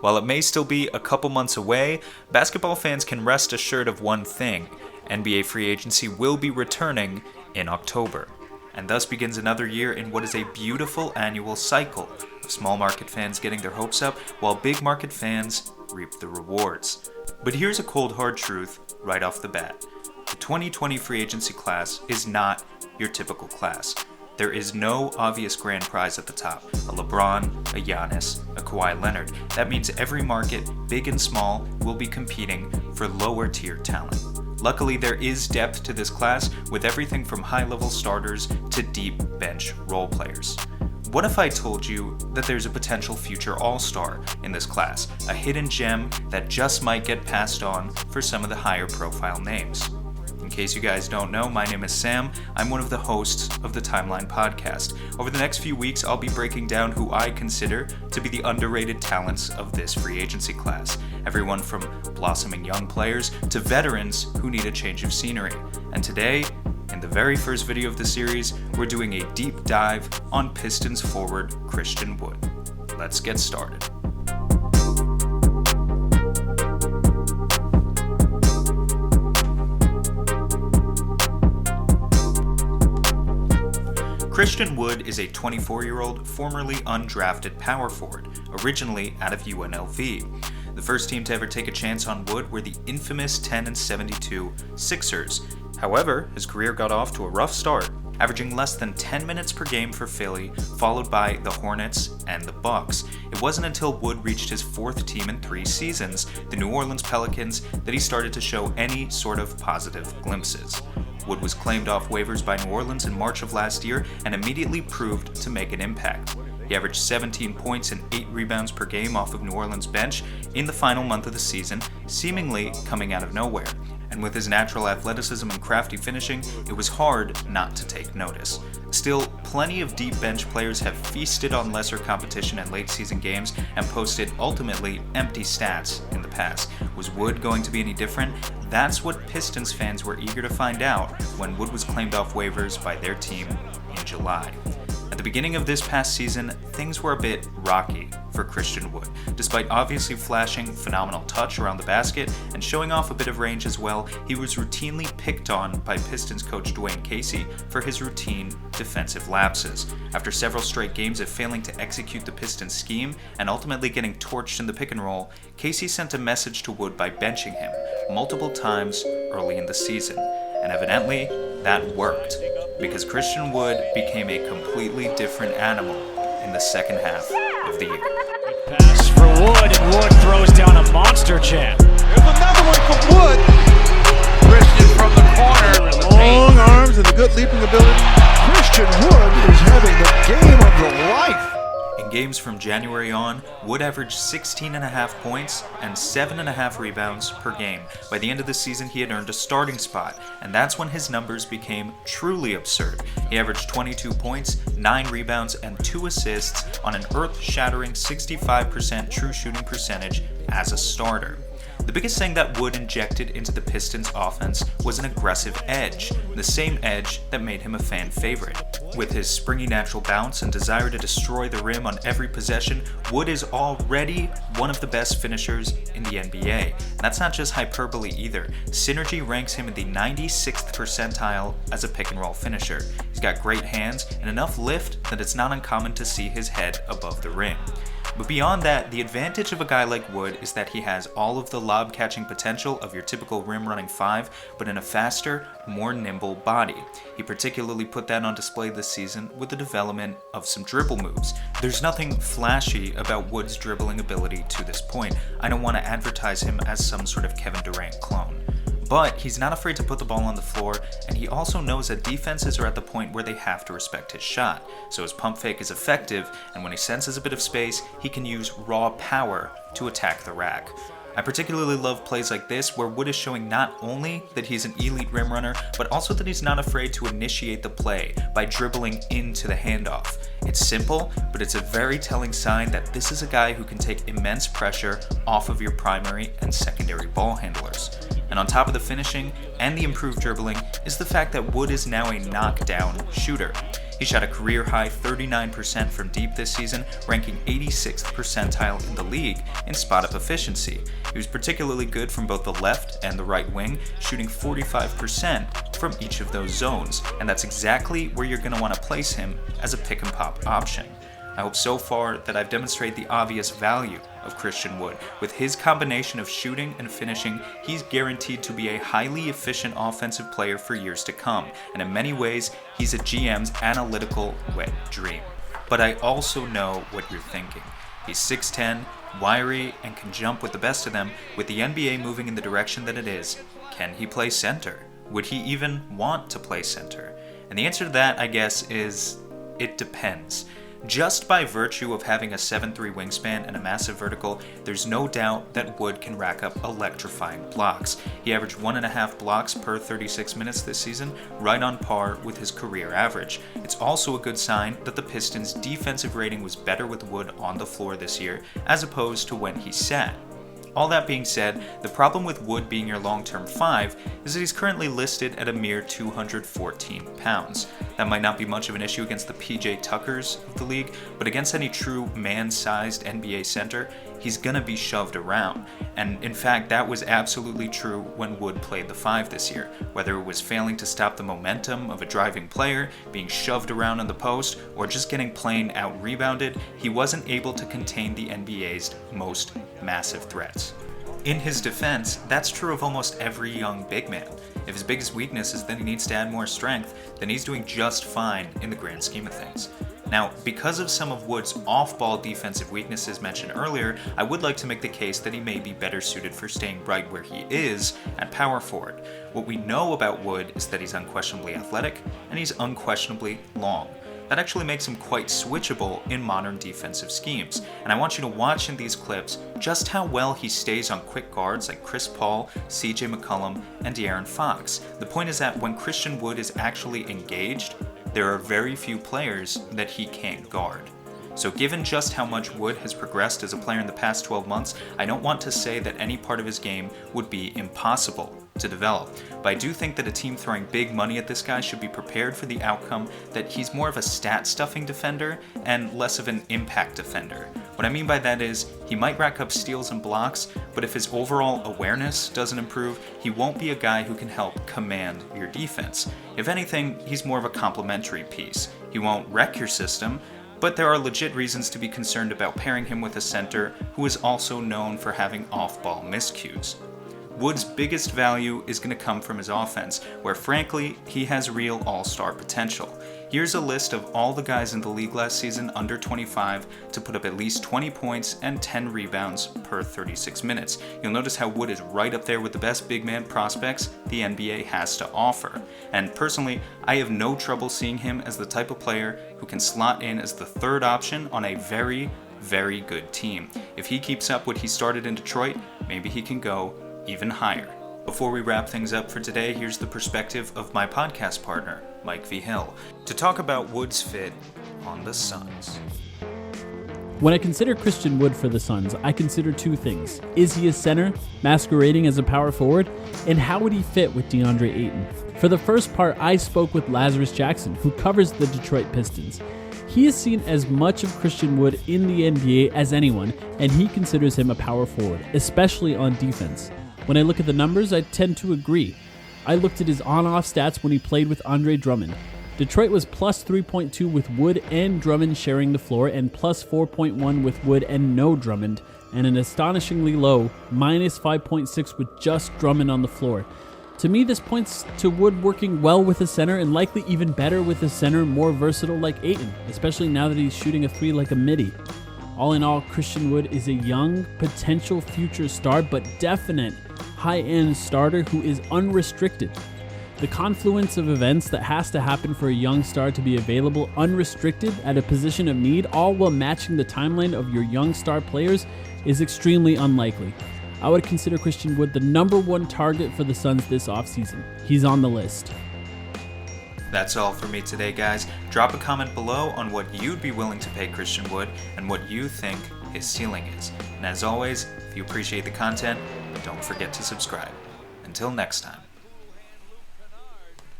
While it may still be a couple months away, basketball fans can rest assured of one thing: NBA free agency will be returning in October. And thus begins another year in what is a beautiful annual cycle of small market fans getting their hopes up while big market fans reap the rewards. But here's a cold hard truth right off the bat. The 2020 free agency class is not your typical class. There is no obvious grand prize at the top. A LeBron, a Giannis, a Kawhi Leonard. That means every market, big and small, will be competing for lower tier talent. Luckily, there is depth to this class with everything from high-level starters to deep bench role players. What if I told you that there's a potential future all-star in this class, a hidden gem that just might get passed on for some of the higher profile names? In case you guys don't know, my name is Sam. I'm one of the hosts of the Timeline podcast. Over the next few weeks, I'll be breaking down who I consider to be the underrated talents of this free agency class. Everyone from blossoming young players to veterans who need a change of scenery. And today, in the very first video of the series, we're doing a deep dive on Pistons forward Christian Wood. Let's get started. Christian Wood is a 24-year-old, formerly undrafted power forward, originally out of UNLV. The first team to ever take a chance on Wood were the infamous 10-72 Sixers. However, his career got off to a rough start, averaging less than 10 minutes per game for Philly, followed by the Hornets and the Bucks. It wasn't until Wood reached his fourth team in 3 seasons, the New Orleans Pelicans, that he started to show any sort of positive glimpses. Wood was claimed off waivers by New Orleans in March of last year and immediately proved to make an impact. He averaged 17 points and 8 rebounds per game off of New Orleans' bench in the final month of the season, seemingly coming out of nowhere. And with his natural athleticism and crafty finishing, it was hard not to take notice. Still, plenty of deep bench players have feasted on lesser competition in late season games and posted ultimately empty stats in the past. Was Wood going to be any different? That's what Pistons fans were eager to find out when Wood was claimed off waivers by their team in July. At the beginning of this past season, things were a bit rocky for Christian Wood. Despite obviously flashing phenomenal touch around the basket and showing off a bit of range as well, he was routinely picked on by Pistons coach Dwayne Casey for his routine defensive lapses. After several straight games of failing to execute the Pistons scheme and ultimately getting torched in the pick and roll, Casey sent a message to Wood by benching him multiple times early in the season. And evidently, that worked, because Christian Wood became a completely different animal in the second half of the year. Pass for Wood, and Wood throws down a monster jam. There's another one from Wood. Christian from the corner. Long arms and a good leaping ability. Christian Wood is having the game of the life. In games from January on, Wood averaged 16.5 points and 7.5 rebounds per game. By the end of the season, he had earned a starting spot, and that's when his numbers became truly absurd. He averaged 22 points, 9 rebounds, and 2 assists on an earth-shattering 65% true shooting percentage as a starter. The biggest thing that Wood injected into the Pistons offense was an aggressive edge, the same edge that made him a fan favorite. With his springy natural bounce and desire to destroy the rim on every possession, Wood is already one of the best finishers in the NBA. And that's not just hyperbole either. Synergy ranks him in the 96th percentile as a pick and roll finisher. He's got great hands and enough lift that it's not uncommon to see his head above the rim. But beyond that, the advantage of a guy like Wood is that he has all of the lob-catching potential of your typical rim-running 5, but in a faster, more nimble body. He particularly put that on display this season with the development of some dribble moves. There's nothing flashy about Wood's dribbling ability to this point. I don't want to advertise him as some sort of Kevin Durant clone. But he's not afraid to put the ball on the floor, and he also knows that defenses are at the point where they have to respect his shot. So his pump fake is effective, and when he senses a bit of space, he can use raw power to attack the rack. I particularly love plays like this where Wood is showing not only that he's an elite rim runner, but also that he's not afraid to initiate the play by dribbling into the handoff. It's simple, but it's a very telling sign that this is a guy who can take immense pressure off of your primary and secondary ball handlers. And on top of the finishing and the improved dribbling is the fact that Wood is now a knockdown shooter. He shot a career-high 39% from deep this season, ranking 86th percentile in the league in spot-up efficiency. He was particularly good from both the left and the right wing, shooting 45% from each of those zones, and that's exactly where you're going to want to place him as a pick-and-pop option. I hope so far that I've demonstrated the obvious value of Christian Wood. With his combination of shooting and finishing, he's guaranteed to be a highly efficient offensive player for years to come, and in many ways, he's a GM's analytical wet dream. But I also know what you're thinking. He's 6'10", wiry, and can jump with the best of them. With the NBA moving in the direction that it is, can he play center? Would he even want to play center? And the answer to that, I guess, is it depends. Just by virtue of having a 7'3" wingspan and a massive vertical, there's no doubt that Wood can rack up electrifying blocks. He averaged 1.5 blocks per 36 minutes this season, right on par with his career average. It's also a good sign that the Pistons' defensive rating was better with Wood on the floor this year, as opposed to when he sat. All that being said, the problem with Wood being your long-term 5 is that he's currently listed at a mere 214 pounds. That might not be much of an issue against the PJ Tuckers of the league, but against any true man-sized NBA center, he's gonna be shoved around. And in fact, that was absolutely true when Wood played the 5 this year. Whether it was failing to stop the momentum of a driving player, being shoved around in the post, or just getting plain out-rebounded, he wasn't able to contain the NBA's most massive threats. In his defense, that's true of almost every young big man. If his biggest weakness is that he needs to add more strength, then he's doing just fine in the grand scheme of things. Now, because of some of Wood's off-ball defensive weaknesses mentioned earlier, I would like to make the case that he may be better suited for staying right where he is at power forward. What we know about Wood is that he's unquestionably athletic, and he's unquestionably long. That actually makes him quite switchable in modern defensive schemes, and I want you to watch in these clips just how well he stays on quick guards like Chris Paul, CJ McCollum, and De'Aaron Fox. The point is that when Christian Wood is actually engaged, there are very few players that he can't guard. So given just how much Wood has progressed as a player in the past 12 months, I don't want to say that any part of his game would be impossible to develop. But I do think that a team throwing big money at this guy should be prepared for the outcome that he's more of a stat-stuffing defender and less of an impact defender. What I mean by that is, he might rack up steals and blocks, but if his overall awareness doesn't improve, he won't be a guy who can help command your defense. If anything, he's more of a complementary piece. He won't wreck your system, but there are legit reasons to be concerned about pairing him with a center who is also known for having off-ball miscues. Wood's biggest value is going to come from his offense, where frankly, he has real all-star potential. Here's a list of all the guys in the league last season under 25 to put up at least 20 points and 10 rebounds per 36 minutes. You'll notice how Wood is right up there with the best big man prospects the NBA has to offer. And personally, I have no trouble seeing him as the type of player who can slot in as the third option on a very, very good team. If he keeps up what he started in Detroit, maybe he can go even higher. Before we wrap things up for today, here's the perspective of my podcast partner, Mike V. Hill, to talk about Wood's fit on the Suns. When I consider Christian Wood for the Suns, I consider two things. Is he a center, masquerading as a power forward? And how would he fit with DeAndre Ayton? For the first part, I spoke with Lazarus Jackson, who covers the Detroit Pistons. He has seen as much of Christian Wood in the NBA as anyone, and he considers him a power forward, especially on defense. When I look at the numbers, I tend to agree. I looked at his on-off stats when he played with Andre Drummond. Detroit was plus 3.2 with Wood and Drummond sharing the floor, and plus 4.1 with Wood and no Drummond, and an astonishingly low minus 5.6 with just Drummond on the floor. To me, this points to Wood working well with a center, and likely even better with a center more versatile like Ayton, especially now that he's shooting a 3 like a midi. All in all, Christian Wood is a young, potential future star, but definite high-end starter who is unrestricted. The confluence of events that has to happen for a young star to be available unrestricted at a position of need, all while matching the timeline of your young star players, is extremely unlikely. I would consider Christian Wood the number one target for the Suns this offseason. He's on the list. That's all for me today, guys. Drop a comment below on what you'd be willing to pay Christian Wood and what you think his ceiling is. And as always, if you appreciate the content, don't forget to subscribe. Until next time.